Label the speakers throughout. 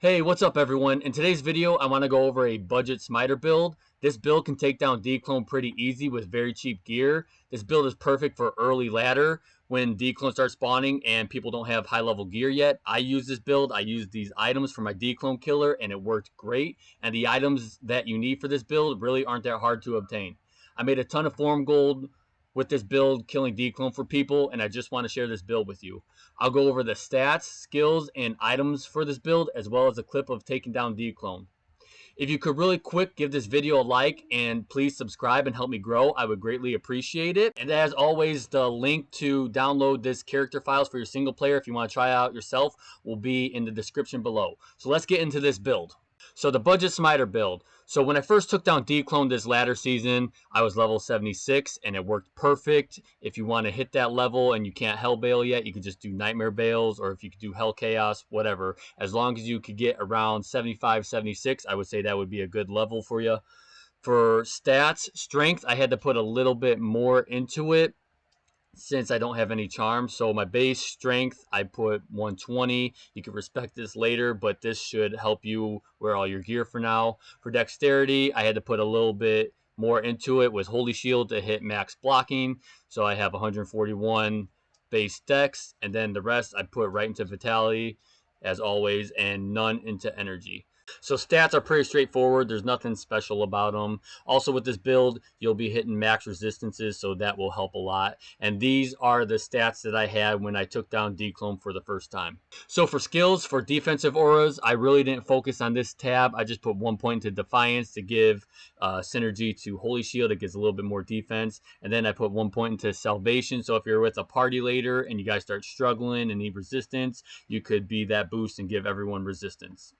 Speaker 1: Hey, what's up everyone? In today's video, I want to go over a budget Smiter build. This build can take down dclone pretty easy with very cheap gear. This build is perfect for early ladder when dclone starts spawning and people don't have high level gear yet. I use this build. I use these items for my dclone killer and it worked great. And the items that you need for this build really aren't that hard to obtain. I made a ton of form gold with this build killing dclone for people, and I just want to share this build with you. I'll go over the stats, skills, and items for this build, as well as a clip of taking down dclone. If you could really quick give this video a like and please subscribe and help me grow, I would greatly appreciate it. And as always, the link to download this character files for your single player if you want to try out yourself will be in the description below. So let's get into this build. So the budget Smiter build. So when I first took down dclone this ladder season, I was level 76 and it worked perfect. If you want to hit that level and you can't hell bail yet, you could just do nightmare bails, or if you could do hell chaos, whatever. As long as you could get around 75, 76, I would say that would be a good level for you. For stats, strength, I had to put a little bit more into it since I don't have any charms. So my base strength, I put 120. You can respect this later, but this should help you wear all your gear for now. For dexterity, I had to put a little bit more into it with Holy Shield to hit max blocking. So I have 141 base dex, and then the rest I put right into vitality as always, and none into energy. So stats are pretty straightforward. There's nothing special about them. Also with this build, you'll be hitting max resistances, so that will help a lot. And these are the stats that I had when I took down dclone for the first time. So for skills, for defensive auras, I really didn't focus on this tab. I just put 1 point into Defiance to give synergy to Holy Shield. It gives a little bit more defense. And then I put 1 point into Salvation. So if you're with a party later and you guys start struggling and need resistance, you could be that boost and give everyone resistance.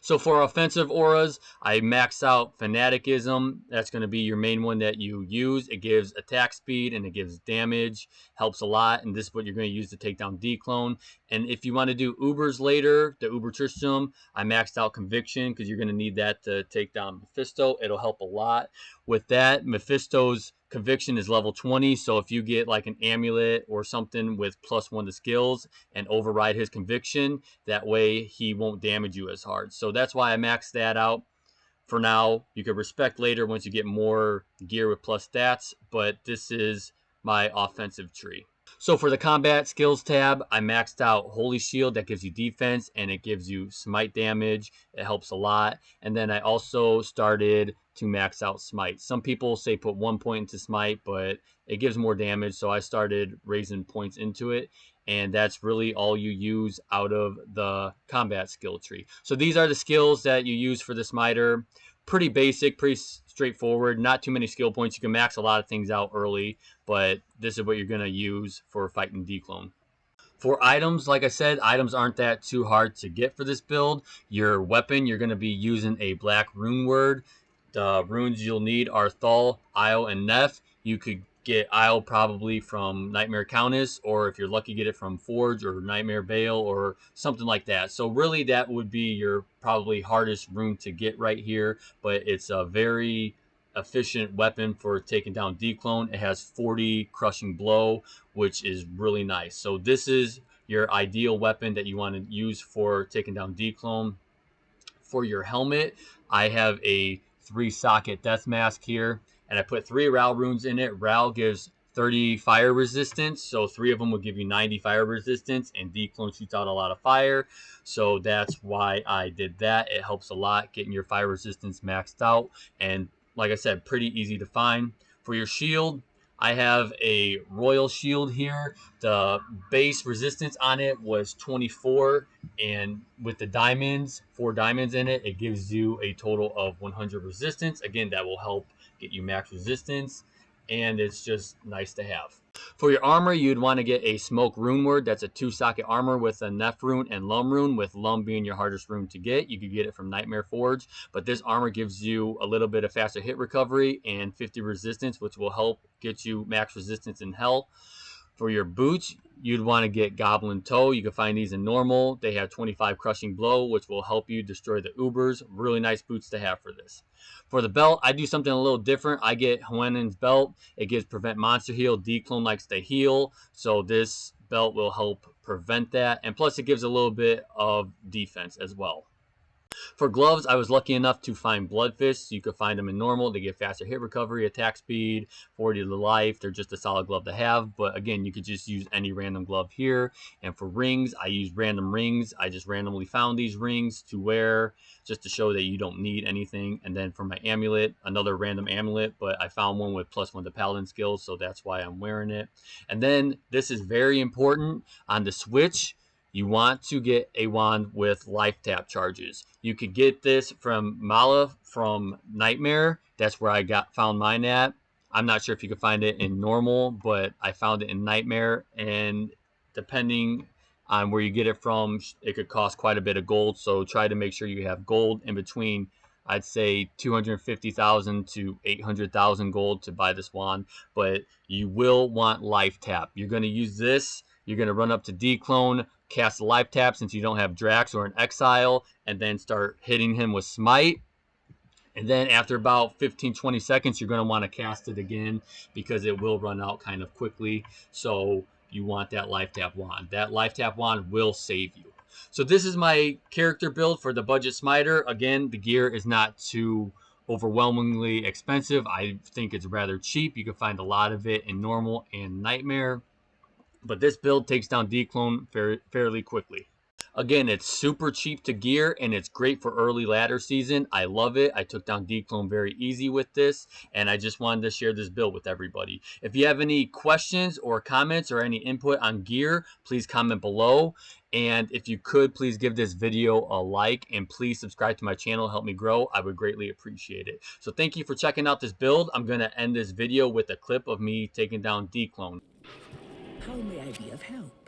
Speaker 1: So for offensive auras, I maxed out Fanaticism. That's going to be your main one that you use. It gives attack speed and it gives damage. Helps a lot. And this is what you're going to use to take down dclone. And if you want to do Ubers later, the Uber Tristram, I maxed out Conviction because you're going to need that to take down Mephisto. It'll help a lot. With that, Mephisto's Conviction is level 20, so if you get like an amulet or something with +1 to skills and override his conviction, that way he won't damage you as hard. So that's why I maxed that out. For now, you can respect later once you get more gear with plus stats, but this is my offensive tree. So for the combat skills tab, I maxed out Holy Shield. That gives you defense and it gives you smite damage. It helps a lot. And then I also started to max out smite. Some people say put 1 point into smite, but it gives more damage. So I started raising points into it. And that's really all you use out of the combat skill tree. So these are the skills that you use for the Smiter. Pretty basic, pretty straightforward. Not too many skill points. You can max a lot of things out early, but this is what you're going to use for fighting dclone. For items, like I said, items aren't that too hard to get for this build. Your weapon, you're going to be using a black rune word. The runes you'll need are Thal, Isle, and Neph. You could get Isle probably from Nightmare Countess, or if you're lucky, get it from Forge or Nightmare Bale or something like that. So really that would be your probably hardest rune to get right here, but it's a very efficient weapon for taking down dclone. It has 40 crushing blow, which is really nice. So this is your ideal weapon that you want to use for taking down dclone. For your helmet, I have a 3-socket death mask here, and I put 3 Ral runes in it. Ral gives 30 fire resistance, so 3 of them will give you 90 fire resistance, and dclone shoots out a lot of fire, so that's why I did that. It helps a lot getting your fire resistance maxed out, and like I said, pretty easy to find. For your shield, I have a royal shield here. The base resistance on it was 24, and with the diamonds, 4 diamonds in it, it gives you a total of 100 resistance. Again, that will help get you max resistance, and it's just nice to have. For your armor, you'd want to get a smoke rune word. That's a 2-socket armor with a Neph rune and Lum rune, with Lum being your hardest rune to get. You could get it from Nightmare Forge, but this armor gives you a little bit of faster hit recovery and 50 resistance, which will help get you max resistance in hell. For your boots, you'd want to get Goblin Toe. You can find these in normal. They have 25 crushing blow, which will help you destroy the Ubers. Really nice boots to have for this. For the belt, I do something a little different. I get Hwennen's belt. It gives prevent monster heal. dclone likes to heal, so this belt will help prevent that. And plus, it gives a little bit of defense as well. For gloves, I was lucky enough to find blood fists. You could find them in normal. They get faster hit recovery, attack speed, 40 to life. They're just a solid glove to have. But again, you could just use any random glove here. And for rings, I use random rings. I just randomly found these rings to wear just to show that you don't need anything. And then for my amulet, another random amulet, but I found one with +1 to paladin skills, so that's why I'm wearing it. And then this is very important on the Switch. You want to get a wand with life tap charges. You could get this from Mala from Nightmare. That's where I found mine at. I'm not sure if you can find it in normal, but I found it in Nightmare, and depending on where you get it from, it could cost quite a bit of gold. So try to make sure you have gold in between, I'd say 250,000 to 800,000 gold to buy this wand. But you will want life tap. You're going to use this. You're going to run up to dclone, cast a life tap since you don't have Drax or an Exile, and then start hitting him with Smite. And then after about 15-20 seconds, you're going to want to cast it again because it will run out kind of quickly. So you want that life tap wand. That life tap wand will save you. So this is my character build for the budget Smiter. Again, the gear is not too overwhelmingly expensive. I think it's rather cheap. You can find a lot of it in normal and nightmare. But this build takes down dclone fairly quickly. Again, it's super cheap to gear and it's great for early ladder season. I love it. I took down dclone very easy with this, and I just wanted to share this build with everybody. If you have any questions or comments or any input on gear, please comment below. And if you could, please give this video a like and please subscribe to my channel. Help me grow. I would greatly appreciate it. So thank you for checking out this build. I'm going to end this video with a clip of me taking down dclone.
Speaker 2: How may I be of help?